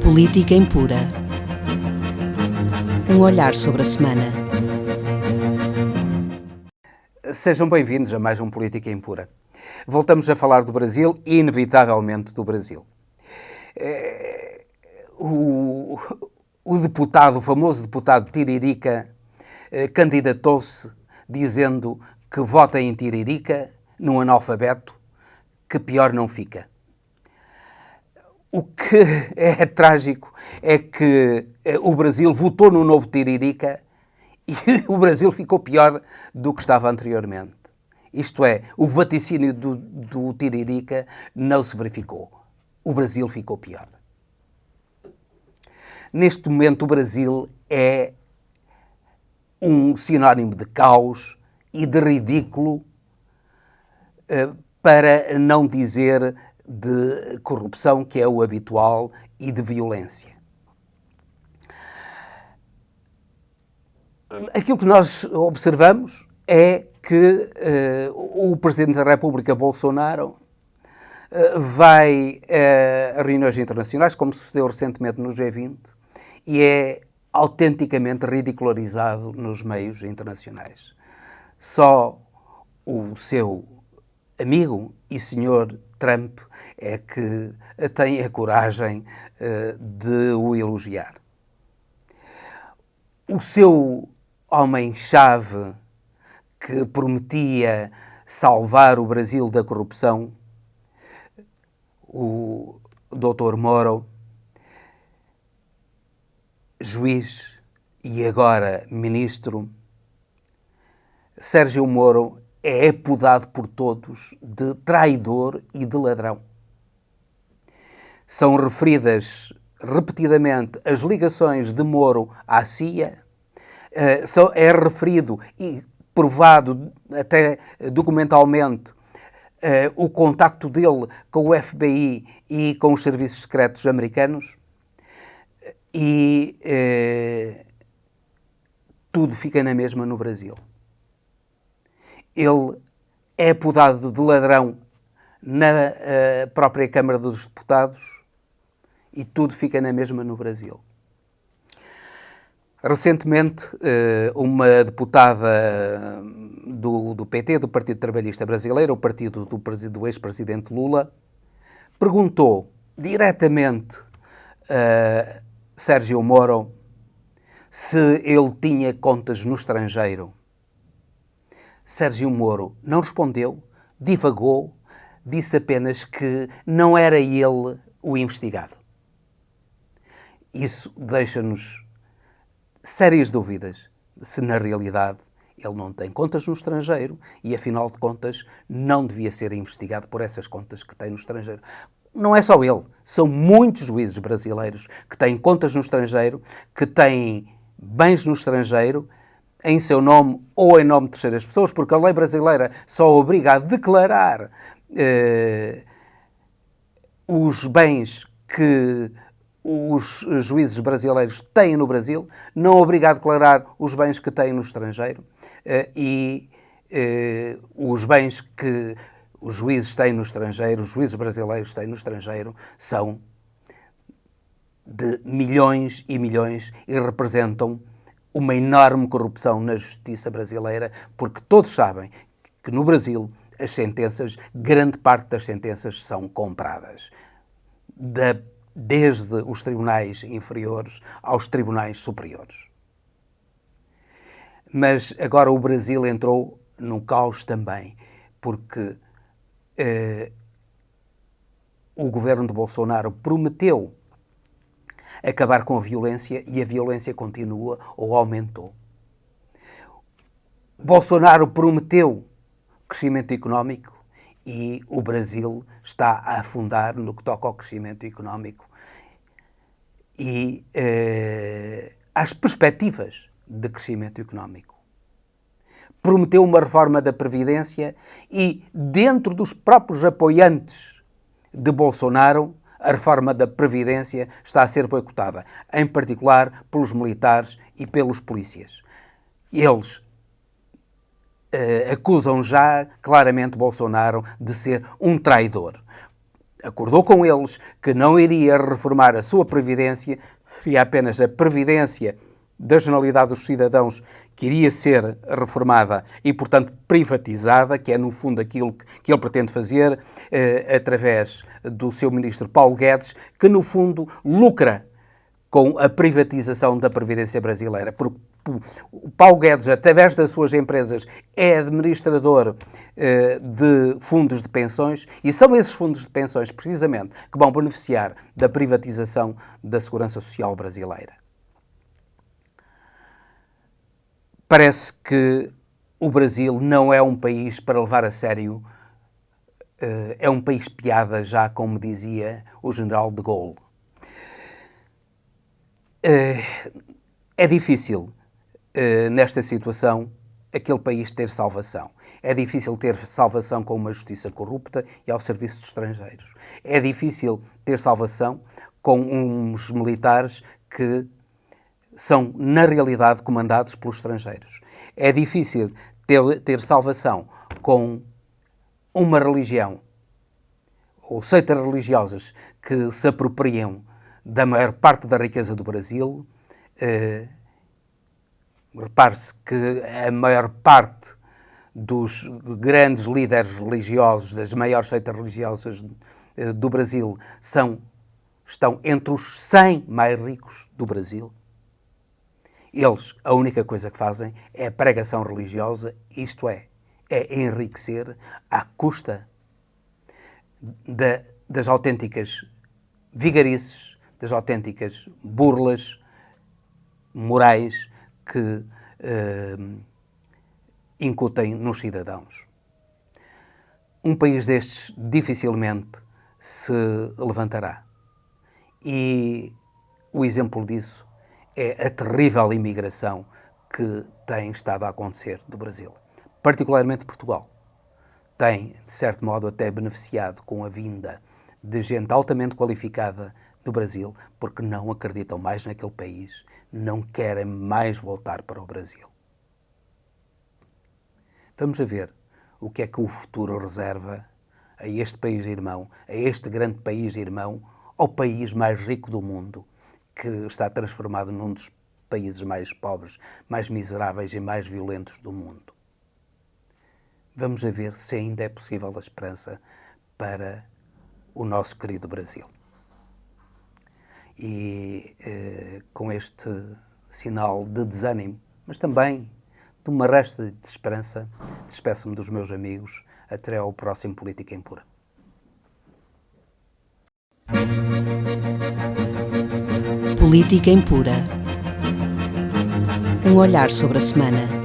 Política Impura. Um olhar sobre a semana. Sejam bem-vindos a mais um Política Impura. Voltamos a falar do Brasil e, inevitavelmente, do Brasil. O famoso deputado Tiririca, candidatou-se dizendo que votem em Tiririca, num analfabeto, que pior não fica. O que é trágico é que o Brasil votou no novo Tiririca e o Brasil ficou pior do que estava anteriormente. Isto é, o vaticínio do Tiririca não se verificou. O Brasil ficou pior. Neste momento, o Brasil é um sinónimo de caos e de ridículo, para não dizer de corrupção, que é o habitual, e de violência. Aquilo que nós observamos é que o Presidente da República, Bolsonaro, vai a reuniões internacionais, como sucedeu recentemente no G20, e é autenticamente ridicularizado nos meios internacionais. Só o seu amigo e senhor Trump é que tem a coragem de o elogiar. O seu homem-chave, que prometia salvar o Brasil da corrupção, o Dr. Moro, juiz e agora ministro, Sérgio Moro, é apodado por todos de traidor e de ladrão. São referidas repetidamente as ligações de Moro à CIA, é referido e provado até documentalmente o contacto dele com o FBI e com os serviços secretos americanos, e tudo fica na mesma no Brasil. Ele é apodado de ladrão na própria Câmara dos Deputados e tudo fica na mesma no Brasil. Recentemente, uma deputada do PT, do Partido Trabalhista Brasileiro, o partido do ex-presidente Lula, perguntou diretamente a Sérgio Moro se ele tinha contas no estrangeiro. Sérgio Moro não respondeu, divagou, disse apenas que não era ele o investigado. Isso deixa-nos sérias dúvidas se, na realidade, ele não tem contas no estrangeiro e, afinal de contas, não devia ser investigado por essas contas que tem no estrangeiro. Não é só ele, são muitos juízes brasileiros que têm contas no estrangeiro, que têm bens no estrangeiro, em seu nome ou em nome de terceiras pessoas, porque a lei brasileira só obriga a declarar os bens que os juízes brasileiros têm no Brasil, não obriga a declarar os bens que têm no estrangeiro, e os bens que os juízes têm no estrangeiro, os juízes brasileiros têm no estrangeiro, são de milhões e milhões e representam uma enorme corrupção na justiça brasileira, porque todos sabem que no Brasil as sentenças, grande parte das sentenças são compradas, desde os tribunais inferiores aos tribunais superiores. Mas agora o Brasil entrou num caos também, porque o governo de Bolsonaro prometeu acabar com a violência e a violência continua ou aumentou. Bolsonaro prometeu crescimento económico e o Brasil está a afundar no que toca ao crescimento económico e às perspectivas de crescimento económico. Prometeu uma reforma da Previdência e, dentro dos próprios apoiantes de Bolsonaro, a reforma da Previdência está a ser boicotada, em particular pelos militares e pelos polícias. Eles acusam já claramente Bolsonaro de ser um traidor. acordou com eles que não iria reformar a sua Previdência, seria apenas a Previdência da generalidade dos cidadãos que iria ser reformada e, portanto, privatizada, que é, no fundo, aquilo que ele pretende fazer através do seu ministro Paulo Guedes, que, no fundo, lucra com a privatização da Previdência brasileira. Porque o Paulo Guedes, através das suas empresas, é administrador de fundos de pensões e são esses fundos de pensões, precisamente, que vão beneficiar da privatização da Segurança Social brasileira. Parece que o Brasil não é um país para levar a sério, é um país piada, já como dizia o general de Gaulle. É difícil, nesta situação, aquele país ter salvação. É difícil ter salvação com uma justiça corrupta e ao serviço dos estrangeiros. É difícil ter salvação com uns militares que são, na realidade, comandados pelos estrangeiros. É difícil ter salvação com uma religião ou seitas religiosas que se apropriam da maior parte da riqueza do Brasil. Repare-se que a maior parte dos grandes líderes religiosos, das maiores seitas religiosas do Brasil, estão entre os 100 mais ricos do Brasil. Eles, a única coisa que fazem é a pregação religiosa, isto é enriquecer à custa das autênticas vigarices, das autênticas burlas morais que incutem nos cidadãos. Um país destes dificilmente se levantará. E o exemplo disso é a terrível imigração que tem estado a acontecer do Brasil. Particularmente Portugal. Tem, de certo modo, até beneficiado com a vinda de gente altamente qualificada do Brasil, porque não acreditam mais naquele país, não querem mais voltar para o Brasil. Vamos a ver o que é que o futuro reserva a este país irmão, a este grande país irmão, ao país mais rico do mundo, que está transformado num dos países mais pobres, mais miseráveis e mais violentos do mundo. Vamos a ver se ainda é possível a esperança para o nosso querido Brasil. E com este sinal de desânimo, mas também de uma resta de esperança, despeço-me dos meus amigos. Até ao próximo Política em Pura. Política em Pura. Um olhar sobre a semana.